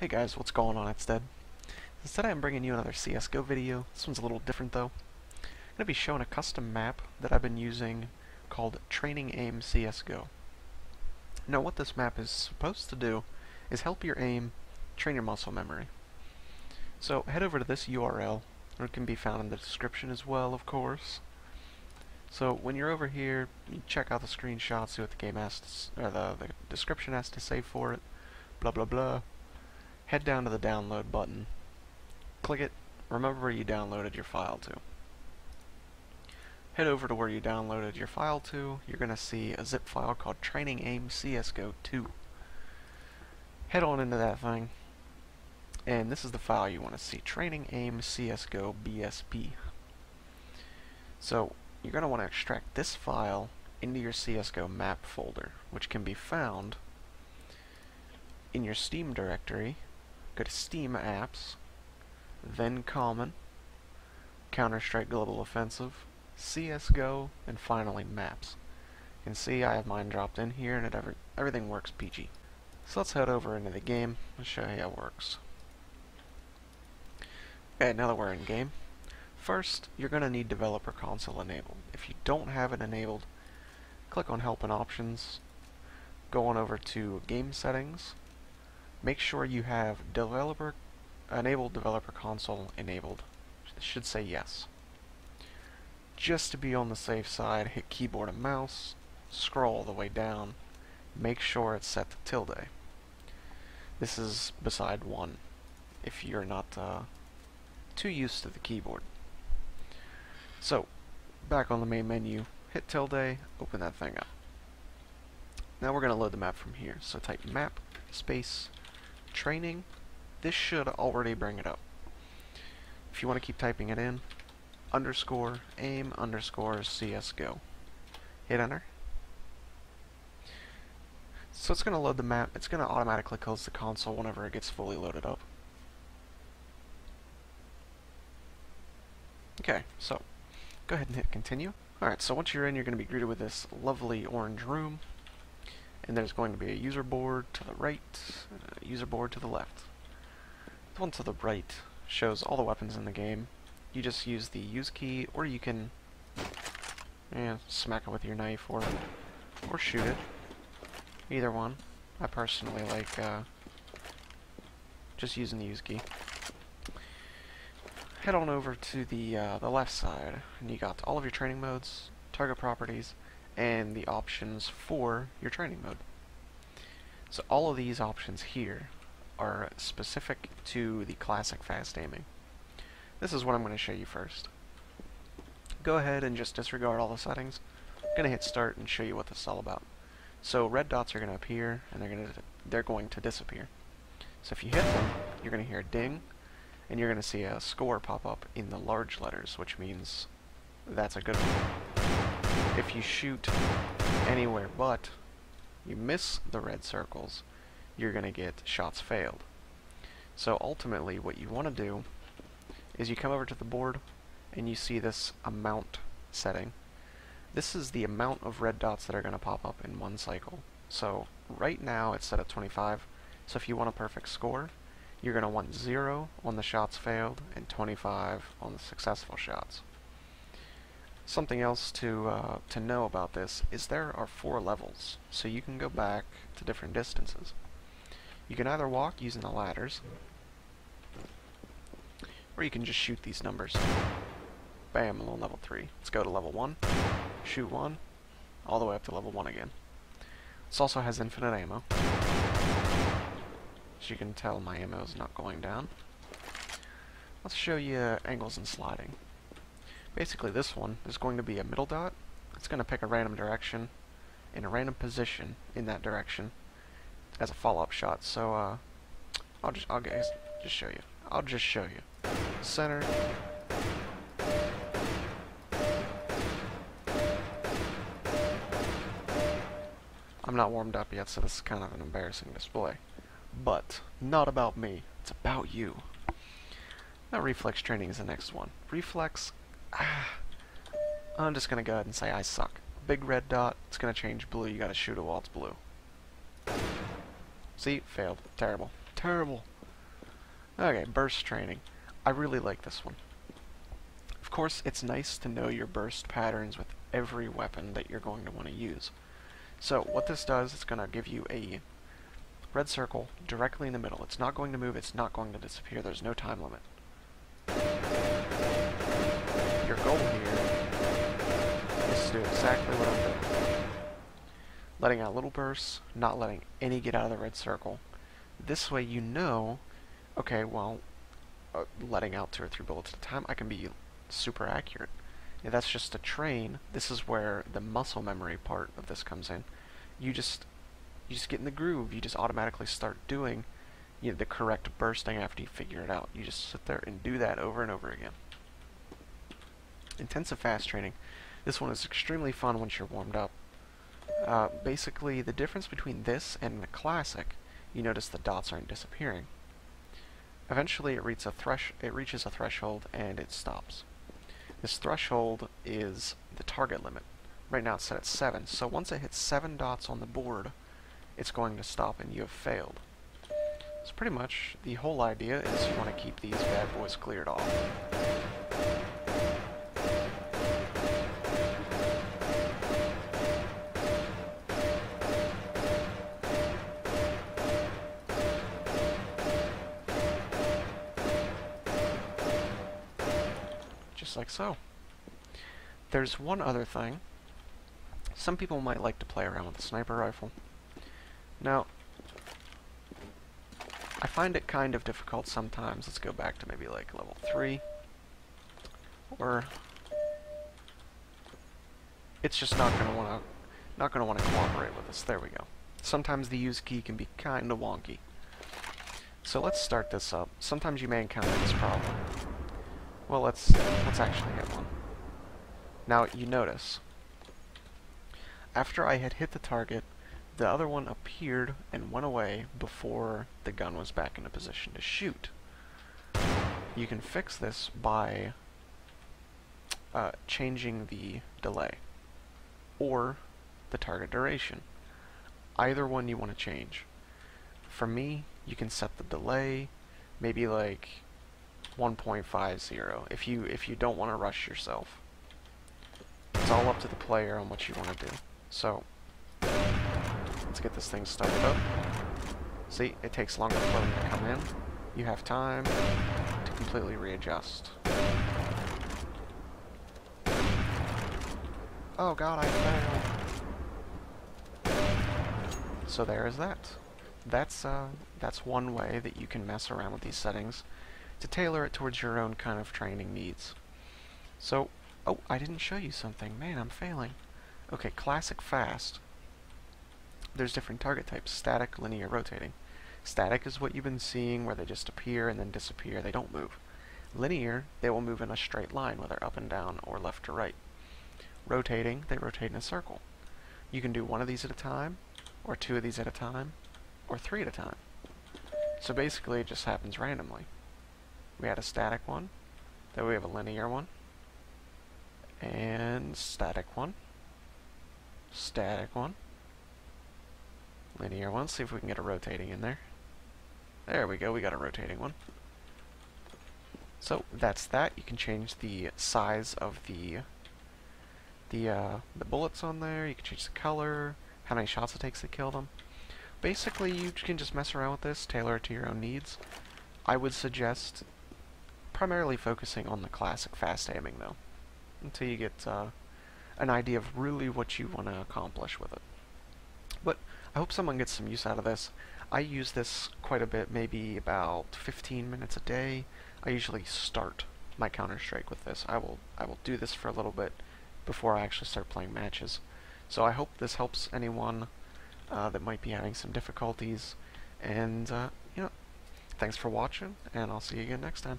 Hey guys, what's going on? It's Dead. Instead I'm bringing you another CSGO video. This one's a little different though. I'm going to be showing a custom map that I've been using called Training Aim CSGO. Now what this map is supposed to do is help your aim train your muscle memory. So head over to this URL, or it can be found in the description as well, of course. So when you're over here, you check out the screenshot, see what the game has to, or the description has to say for it, blah blah blah. Head down to the download button, click it, remember where you downloaded your file to. Head over to where you downloaded your file to, you're going to see a zip file called Training Aim CSGO 2. Head on into that thing, and this is the file you want to see, Training Aim CSGO BSP. So you're going to want to extract this file into your CSGO map folder, which can be found in your Steam directory. Go to Steam Apps, then Common, Counter-Strike Global Offensive, CSGO, and finally Maps. You can see I have mine dropped in here and everything works peachy. So let's head over into the game and show you how it works. Okay, now that we're in game, first you're going to need Developer Console enabled. If you don't have it enabled, click on Help and Options, go on over to Game Settings. Make sure you have Enabled Developer Console enabled. It should say yes. Just to be on the safe side, hit keyboard and mouse, scroll all the way down, make sure it's set to tilde. This is beside 1 if you're not too used to the keyboard. So, back on the main menu, hit tilde, open that thing up. Now we're going to load the map from here. So type map space training. This should already bring it up. If you want to keep typing it in, underscore aim underscore CSGO. Hit enter. So it's going to load the map. It's going to automatically close the console whenever it gets fully loaded up. Okay, so go ahead and hit continue. Alright, so once you're in, you're going to be greeted with this lovely orange room. And there's going to be a user board to the right, and a user board to the left. The one to the right shows all the weapons in the game. You just use the use key, or you can smack it with your knife, or shoot it. Either one. I personally like just using the use key. Head on over to the left side, and you got all of your training modes, target properties, and the options for your training mode. So all of these options here are specific to the classic fast aiming. This is what I'm going to show you first. Go ahead and just disregard all the settings. I'm going to hit start and show you what this is all about. So red dots are going to appear and they're going to disappear. So if you hit them, you're going to hear a ding and you're going to see a score pop up in the large letters, which means that's a good one. If you shoot anywhere but you miss the red circles, you're going to get shots failed. So ultimately what you want to do is you come over to the board and you see this amount setting. This is the amount of red dots that are going to pop up in one cycle. So right now it's set at 25. So if you want a perfect score, you're going to want 0 on the shots failed and 25 on the successful shots. Something else to know about this is there are 4 levels, so you can go back to different distances. You can either walk using the ladders, or you can just shoot these numbers. Bam, I'm on level 3. Let's go to level 1, shoot 1, all the way up to level 1 again. This also has infinite ammo. As you can tell, my ammo is not going down. Let's show you angles and sliding. Basically this one is going to be a middle dot. It's going to pick a random direction in a random position in that direction as a follow-up shot. So I'll just show you. I'll just show you. Center. I'm not warmed up yet, so this is kind of an embarrassing display. But not about me. It's about you. Now reflex training is the next one. Reflex. I'm just going to go ahead and say I suck. Big red dot, it's going to change blue. You got to shoot it while it's blue. See? Failed. Terrible. Terrible. Okay, burst training. I really like this one. Of course, it's nice to know your burst patterns with every weapon that you're going to want to use. So what this does, it's going to give you a red circle directly in the middle. It's not going to move, it's not going to disappear, there's no time limit. Your goal here is to do exactly what I'm doing. Letting out little bursts, not letting any get out of the red circle. This way you know, okay, well, letting out 2 or 3 bullets at a time, I can be super accurate. If that's just to train, this is where the muscle memory part of this comes in. You just get in the groove. You just automatically start doing the correct bursting after you figure it out. You just sit there and do that over and over again. Intensive fast training. This one is extremely fun once you're warmed up. Basically, the difference between this and the classic, you notice the dots aren't disappearing. Eventually, it reaches a threshold and it stops. This threshold is the target limit. Right now it's set at 7, so once it hits 7 dots on the board, it's going to stop and you have failed. So pretty much, the whole idea is you want to keep these bad boys cleared off. Just like so. There's one other thing. Some people might like to play around with the sniper rifle. Now, I find it kind of difficult sometimes. Let's go back to maybe like level 3. Or it's just not going to want to cooperate with us. There we go. Sometimes the use key can be kind of wonky. So let's start this up. Sometimes you may encounter this problem. Well, let's actually hit one. Now, you notice, after I had hit the target, the other one appeared and went away before the gun was back in a position to shoot. You can fix this by changing the delay or the target duration. Either one you want to change. For me, you can set the delay maybe like 1.50 if you don't want to rush yourself. It's all up to the player on what you want to do. So let's get this thing started up. See, it takes longer for them to come in. You have time to completely readjust. Oh god, I failed. So there is that. That's one way that you can mess around with these settings to tailor it towards your own kind of training needs. So, oh, I didn't show you something. Man, I'm failing. Okay, classic fast. There's different target types: static, linear, rotating. Static is what you've been seeing, where they just appear and then disappear. They don't move. Linear, they will move in a straight line, whether up and down or left to right. Rotating, they rotate in a circle. You can do one of these at a time, or 2 of these at a time, or 3 at a time. So basically it just happens randomly. We had a static one, then we have a linear one, and static one, linear one. See if we can get a rotating in there. There we go, we got a rotating one. So that's that. You can change the size of the bullets on there. You can change the color, how many shots it takes to kill them. Basically, you can just mess around with this, tailor it to your own needs. I would suggest primarily focusing on the classic fast aiming, though, until you get an idea of really what you want to accomplish with it. But I hope someone gets some use out of this. I use this quite a bit, maybe about 15 minutes a day. I usually start my Counter-Strike with this. I will do this for a little bit before I actually start playing matches. So I hope this helps anyone that might be having some difficulties. And thanks for watching, and I'll see you again next time.